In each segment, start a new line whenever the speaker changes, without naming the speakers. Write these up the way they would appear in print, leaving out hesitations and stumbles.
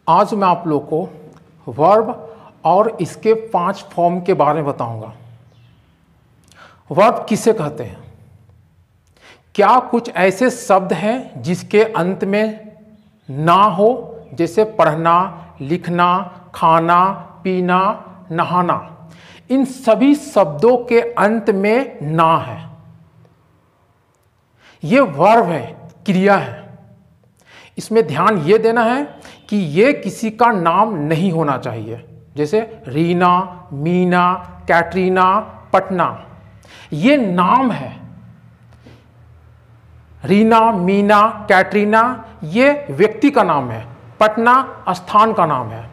आज मैं आप लोग को वर्ब और इसके 5 फॉर्म के बारे में बताऊंगा। वर्ब किसे कहते हैं? क्या कुछ ऐसे शब्द हैं जिसके अंत में ना हो, जैसे पढ़ना, लिखना, खाना, पीना, नहाना? इन सभी शब्दों के अंत में ना है। ये वर्ब है, क्रिया है। इसमें ध्यान ये देना है कि ये किसी का नाम नहीं होना चाहिए, जैसे रीना, मीना, कैटरीना, पटना। ये नाम है। रीना, मीना, कैटरीना ये व्यक्ति का नाम है, पटना स्थान का नाम है।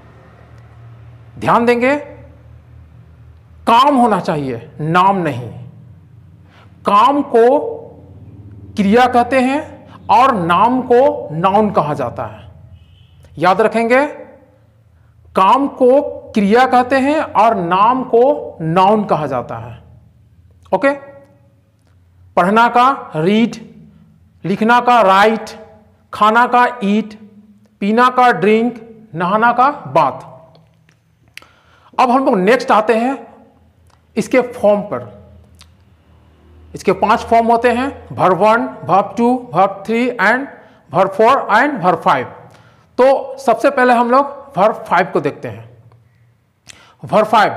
ध्यान देंगे, काम होना चाहिए, नाम नहीं। काम को क्रिया कहते हैं और नाम को नाउन कहा जाता है। याद रखेंगे, काम को क्रिया कहते हैं और नाम को नाउन कहा जाता है। ओके? पढ़ना का रीड, लिखना का राइट, खाना का ईट, पीना का ड्रिंक, नहाना का बाथ। अब हम लोग नेक्स्ट आते हैं इसके फॉर्म पर। इसके 5 फॉर्म होते हैं, verb 1, verb 2, verb 3 and verb 4 and verb 5। तो सबसे पहले हम लोग वर्ब 5 को देखते हैं। वर्ब 5,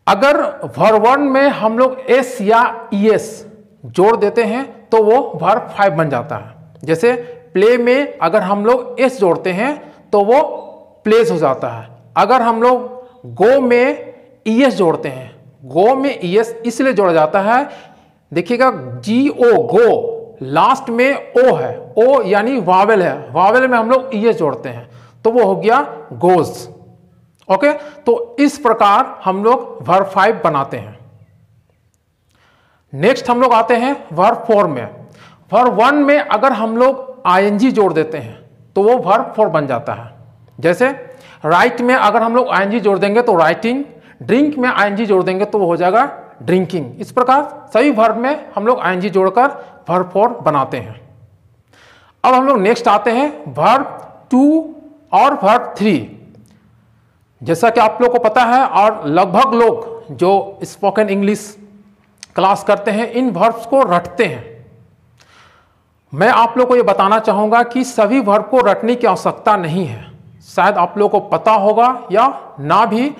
अगर वर्ब 1 में हम लोग एस या ईएस जोड़ देते हैं तो वो वर्ब 5 बन जाता है। जैसे प्ले में अगर हम लोग एस जोड़ते हैं तो वो प्लेस हो जाता है। अगर हम लोग गो में ईएस जोड़ते हैं, गो में ईएस इसलिए जोड़ा जाता है, देखिएगा GO गो, लास्ट में ओ है, ओ यानी वावेल है, वावेल में हम लोग ईएस जोड़ते हैं तो वो हो गया गोज। ओके? तो इस प्रकार हम लोग वर्ब 5 बनाते हैं। नेक्स्ट हम लोग आते हैं वर्ब 4 में। वर्ब 1 में अगर हम लोग आईएनजी जोड़ देते हैं तो वो वर्ब 4 बन जाता है। जैसे राइट में अगर हम लोग आईएनजी जोड़ देंगे तो राइटिंग, ड्रिंक में आईएनजी जोड़ देंगे तो वो हो जाएगा ड्रिंकिंग। इस प्रकार सभी वर्ब में हम लोग आईएनजी जोड़कर वर्ब 4 बनाते हैं। अब हम लोग नेक्स्ट आते हैं वर्ब 2 और वर्ब 3। जैसा कि आप लोग को पता है और लगभग लोग जो स्पोकन इंग्लिश क्लास करते हैं इन वर्ब्स को रटते हैं। मैं आप लोग को ये बताना चाहूंगा कि सभी वर्ब को रटने की आवश्यकता नहीं है। शायद आप लोग को पता होगा या ना भी,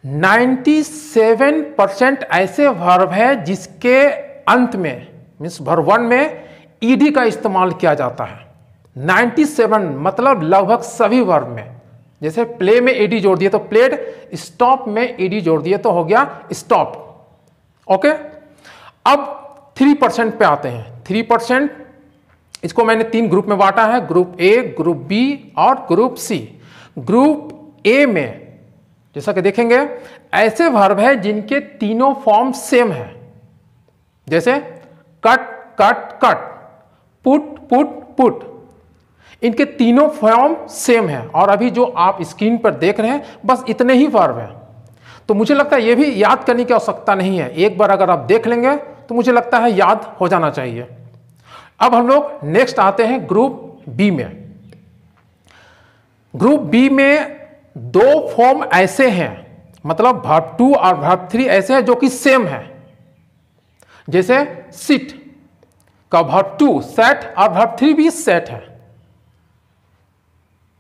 97% ऐसे वर्ब है जिसके अंत में मीन्स वर्ब 1 में ईडी का इस्तेमाल किया जाता है। 97 मतलब लगभग सभी वर्ब में। जैसे प्ले में ईडी जोड़ दिए तो प्लेड, स्टॉप में ईडी जोड़ दिए तो हो गया स्टॉप। ओके? अब 3% पे आते हैं। 3% इसको मैंने 3 ग्रुप में बांटा है, ग्रुप ए, ग्रुप बी और ग्रुप सी। ग्रुप ए में जैसा कि देखेंगे ऐसे वर्ब है जिनके तीनों फॉर्म सेम है। जैसे cut cut cut, put put put, इनके तीनों फॉर्म सेम है। और अभी जो आप स्क्रीन पर देख रहे हैं बस इतने ही वर्ब हैं। तो मुझे लगता है ये भी याद करने की आवश्यकता नहीं है, एक बार अगर आप देख लेंगे तो मुझे लगता है याद हो जाना चाहिए। अब हम लोग नेक्स्ट आते हैं ग्रुप बी में। ग्रुप बी में 2 फॉर्म ऐसे हैं, मतलब वर्ब 2 और वर्ब 3 ऐसे हैं जो कि सेम है। जैसे सिट का वर्ब 2 सेट और वर्ब 3 भी सेट है।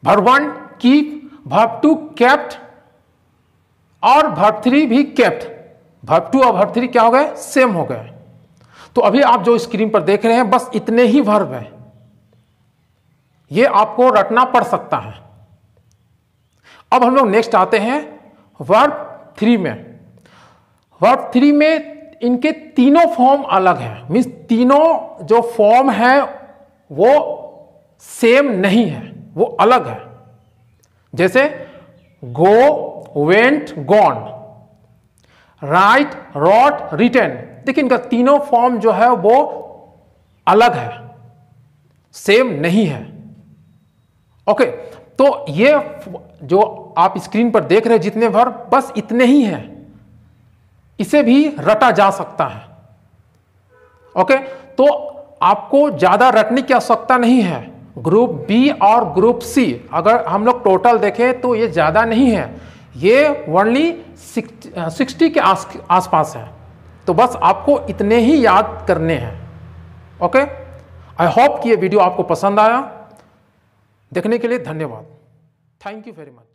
वर्ब 1 कीप, वर्ब 2 केप्ट और वर्ब 3 भी केप्ट। वर्ब 2 और वर्ब 3 क्या हो गए? सेम हो गए। तो अभी आप जो स्क्रीन पर देख रहे हैं बस इतने ही वर्ब हैं। ये आपको रटना पड़ सकता है। अब हम लोग नेक्स्ट आते हैं वर्ब 3 में। वर्ब 3 में इनके तीनों फॉर्म अलग हैं, मीन्स तीनों जो फॉर्म है वो सेम नहीं है, वो अलग है। जैसे go, went, gone, write, wrote, written. देखिए इनका तीनों फॉर्म जो है वो अलग है, सेम नहीं है। ओके? तो ये जो आप स्क्रीन पर देख रहे हैं जितने वर्ब बस इतने ही हैं, इसे भी रटा जा सकता है। ओके? तो आपको ज्यादा रटने की आवश्यकता नहीं है, ग्रुप बी और ग्रुप सी अगर हम लोग टोटल देखें तो ये ज़्यादा नहीं है, ये ओनली 60 के आसपास है। तो बस आपको इतने ही याद करने हैं। ओके, आई होप कि ये वीडियो आपको पसंद आया। देखने के लिए धन्यवाद। Thank you very much.